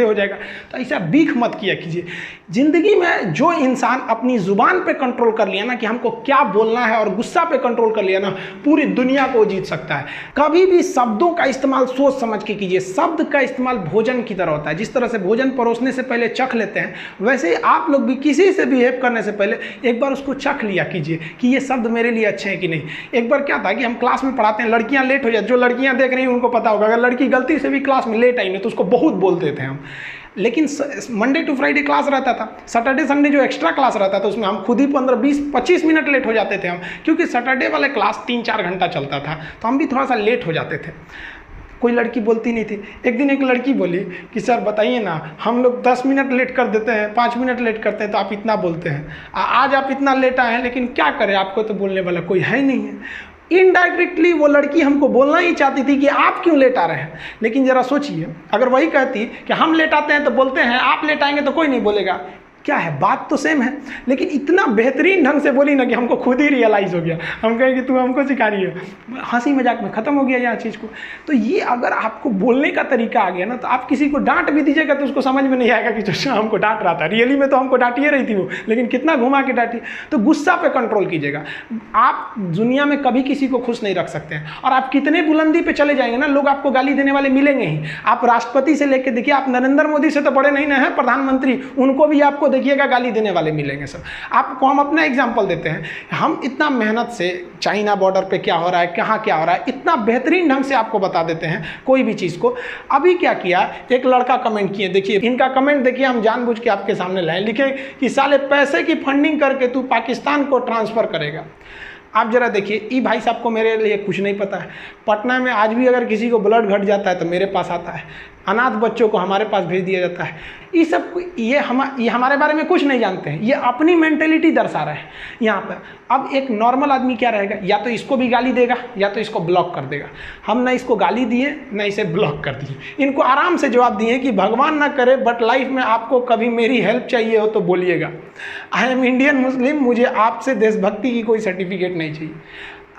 गुस्से हो जाएगा। तो ऐसा बीख मत किया कीजिए। ज़िंदगी में जो इंसान अपनी ज़ुबान पे कंट्रोल कर लिया ना कि हमको क्या बोलना है, और गुस्सा पे कंट्रोल कर लिया ना, पूरी दुनिया को जीत सकता है। कभी भी शब्दों का इस्तेमाल सोच समझ के कीजिए। शब्द का इस्तेमाल भोजन की तरह होता है। जिस तरह से भोजन परोसने से पहले चख लेते हैं, वैसे ही आप लोग भी किसी से बिहेव करने से पहले एक बार उसको चख लिया कीजिए कि ये शब्द मेरे लिए अच्छे हैं कि नहीं। एक बार क्या था कि हम क्लास में पढ़ाते हैं, लड़कियां लेट हो जाती, जो लड़कियां देख रही हैं उनको पता होगा, अगर लड़की गलती से भी क्लास में लेट आई ना तो उसको बहुत बोलते थे हम। लेकिन मंडे टू फ्राइडे क्लास रहता था, सैटरडे संडे जो एक्स्ट्रा क्लास रहता था उसमें हम खुद ही 15, 20, 25 मिनट लेट हो जाते थे हम, क्योंकि सैटरडे वाले क्लास 3-4 घंटा चलता था, तो हम भी थोड़ा सा लेट हो जाते थे। कोई लड़की बोलती नहीं थी। एक दिन एक लड़की बोली कि सर बताइए ना, हम लोग 10 मिनट लेट कर देते हैं, 5 मिनट लेट करते हैं, तो आप इतना बोलते हैं। आज आप इतना लेट आए हैं, लेकिन क्या करें, आपको तो बोलने वाला कोई है नहीं है। इनडायरेक्टली वो लड़की हमको बोलना ही चाहती थी कि आप क्यों लेट आ रहे हैं। लेकिन ज़रा सोचिए, अगर वही कहती कि हम लेट आते हैं तो बोलते हैं, आप लेट आएंगे तो कोई नहीं बोलेगा, क्या है, बात तो सेम है। लेकिन इतना बेहतरीन ढंग से बोली ना कि हमको खुद ही रियलाइज़ हो गया। हम कहें कि तू हमको सिखा रही है, हंसी मजाक में ख़त्म हो गया यहाँ चीज़ को। तो ये अगर आपको बोलने का तरीका आ गया ना, तो आप किसी को डांट भी दीजिएगा तो उसको समझ में नहीं आएगा कि जो हमको डांट रहा था, रियली में तो हमको डांटिए रही थी वो, लेकिन कितना घुमा के डांटी। तो गुस्सा पे कंट्रोल कीजिएगा। आप दुनिया में कभी किसी को खुश नहीं रख सकते हैं, और आप कितने बुलंदी पे चले जाएंगे ना, लोग आपको गाली देने वाले मिलेंगे ही। आप राष्ट्रपति से लेकर देखिए, आप नरेंद्र मोदी से तो बड़े नहीं ना हैं, प्रधानमंत्री, उनको भी आपको देखिएगा गाली देने वाले मिलेंगे सब। आपको हम अपना एग्जांपल देते हैं, हम इतना मेहनत से चाइना बॉर्डर पे क्या हो रहा है, कहाँ क्या हो रहा है, इतना बेहतरीन ढंग से आपको बता देते हैं कोई भी चीज़ को। अभी क्या किया, एक लड़का कमेंट किए, देखिए इनका कमेंट देखिए, हम जानबूझ के आपके सामने लाए, लिखे कि साले पैसे की फंडिंग करके तू पाकिस्तान को ट्रांसफ़र करेगा। आप जरा देखिए, ये भाई साहब को मेरे लिए कुछ नहीं पता है। पटना में आज भी अगर किसी को ब्लड घट जाता है तो मेरे पास आता है, अनाथ बच्चों को हमारे पास भेज दिया जाता है। ये सब ये हमारे बारे में कुछ नहीं जानते हैं, ये अपनी मेंटेलिटी दर्शा रहे हैं यहाँ पर। अब एक नॉर्मल आदमी क्या रहेगा, या तो इसको भी गाली देगा या तो इसको ब्लॉक कर देगा। हम ना इसको गाली दिए ना इसे ब्लॉक कर दिए, इनको आराम से जवाब दिए कि भगवान ना करे बट लाइफ में आपको कभी मेरी हेल्प चाहिए हो तो बोलिएगा। आई एम इंडियन मुस्लिम, मुझे आपसे देशभक्ति की कोई सर्टिफिकेट नहीं चाहिए।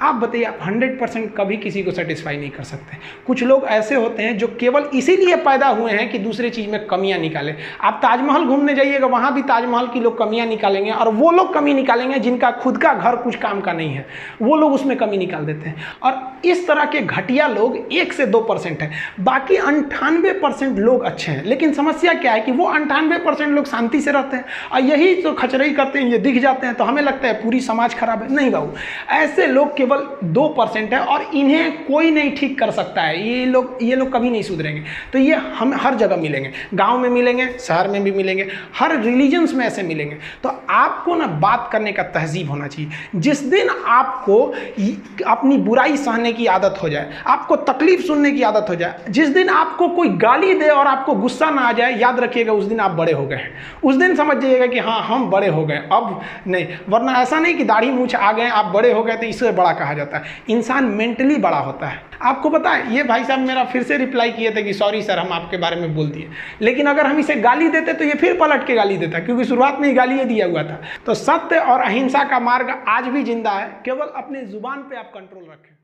आप बताइए, आप 100% कभी किसी को सेटिस्फाई नहीं कर सकते। कुछ लोग ऐसे होते हैं जो केवल इसीलिए पैदा हुए हैं कि दूसरे चीज़ में कमियां निकालें। आप ताजमहल घूमने जाइएगा, वहाँ भी ताजमहल की लोग कमियां निकालेंगे, और वो लोग कमी निकालेंगे जिनका खुद का घर कुछ काम का नहीं है, वो लोग उसमें कमी निकाल देते हैं। और इस तरह के घटिया लोग 1 से 2% हैं, बाकी 98% लोग अच्छे हैं। लेकिन समस्या क्या है कि वो 98% लोग शांति से रहते हैं, और यही तो खचरई करते हैं, ये दिख जाते हैं तो हमें लगता है पूरी समाज खराब है। नहीं बाबू, ऐसे लोग केवल 2% है, और इन्हें कोई नहीं ठीक कर सकता है। ये लोग कभी नहीं सुधरेंगे। तो ये हम हर जगह मिलेंगे, गांव में मिलेंगे, शहर में भी मिलेंगे, हर रिलीजन्स में ऐसे मिलेंगे। तो आपको ना बात करने का तहजीब होना चाहिए। जिस दिन आपको अपनी बुराई सहने की आदत हो जाए, आपको तकलीफ सुनने की आदत हो जाए, जिस दिन आपको कोई गाली दे और आपको गुस्सा ना आ जाए, याद रखिएगा उस दिन आप बड़े हो गए हैं। उस दिन समझ जाइएगा कि हाँ हम बड़े हो गए, अब नहीं। वरना ऐसा नहीं कि दाढ़ी मूंछ आ गए आप बड़े हो गए तो इससे बड़ा कहा जाता है। इंसान मेंटली बड़ा होता है। आपको पता है, ये भाई साहब मेरा फिर से रिप्लाई किए थे कि सॉरी सर हम आपके बारे में बोल दिए, लेकिन अगर हम इसे गाली देते तो ये फिर पलट के गाली देता, क्योंकि शुरुआत में ही गाली दिया हुआ था। तो सत्य और अहिंसा का मार्ग आज भी जिंदा है, केवल अपनी जुबान पे आप कंट्रोल रखें।